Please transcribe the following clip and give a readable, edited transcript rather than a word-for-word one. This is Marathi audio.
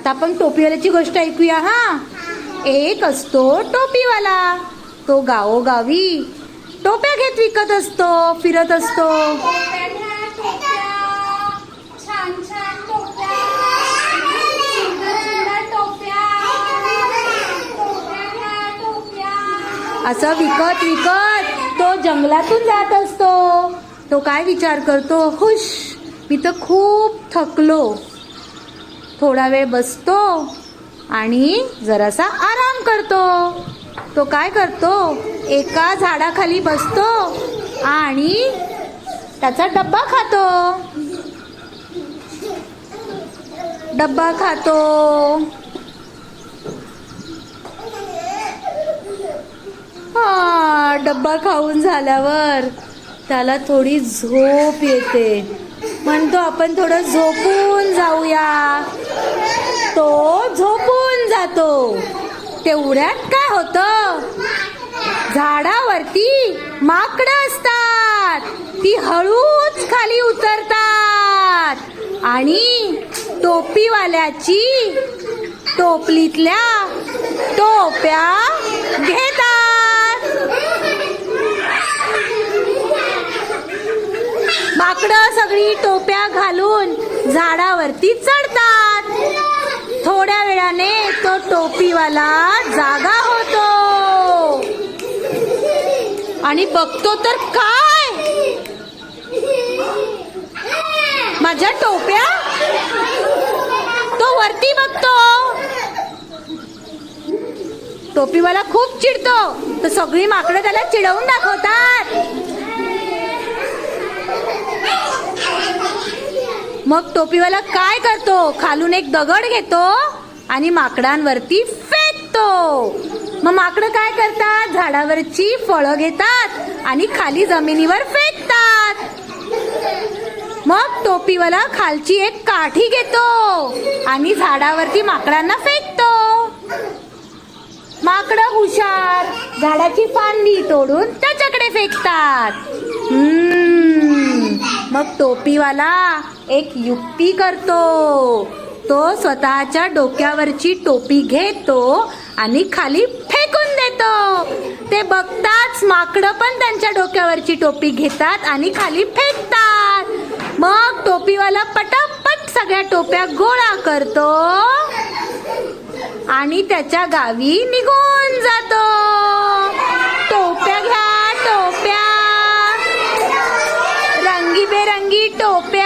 आता आपण टोपीवाल्याची गोष्ट ऐकूया हा. एक असतो टोपीवाला. तो गावोगावी टोप्या घेत विकत असतो, फिरत असतो. असं विकत विकत तो जंगलातून जात असतो. तो काय विचार करतो, हुश, मी तर खूप थकलो. थोडा वेळ बसतो आणि जरासा आराम करतो. तो काय करतो, एका झाडाखाली बसतो आणि त्याचा डब्बा खातो. डब्बा खातो. हा, डब्बा खाऊन झाल्यावर त्याला थोडी झोप येते. म्हणतो आपण थोडं झोपून जाऊया. तो झोपून जातो. तेवढ्यात काय होतं, झाडावरती माकडं असतात. ती हळूच खाली उतरतात आणि टोपीवाल्याची टोपलीतल्या टोप्या घेतात. माकडं सगळी टोप्या घालून झाडावरती चढतात. थोड्या वेळाने तो टोपीवाला जागा होतो आणि बघतो तर काय, माझ्या टोप्या. तो वरती बघतो. टोपीवाला खूप चिडतो. तर सगळी माकडं त्याला चिडवून दाखवतात. मग टोपीवाला काय करतो, खालून एक दगड घेतो आणि माकडांवरती फेकतो. मग माकडं काय करतात, झाडावरची फळं घेतात आणि खाली जमिनीवर फेकतात. मग टोपीवाला खालची एक काठी घेतो आणि झाडावरती माकडांना फेकतो. माकडं हुशार, झाडाची फांदी तोडून त्याच्याकडे फेकतात. मग टोपीवाला एक युक्ती करतो. तो स्वतःच्या डोक्यावरची टोपी घेतो आणि खाली फेकून देतो. ते बघताच माकडं पण त्यांच्या डोक्यावरची टोपी घेतात आणि खाली फेकतात. मग टोपीवाला पटापट सगळ्या टोप्या गोळा करतो आणि त्याच्या गावी निघून जातो. टोप्या घ्या, टोप्या, रंगीबेरंगी टोप्या.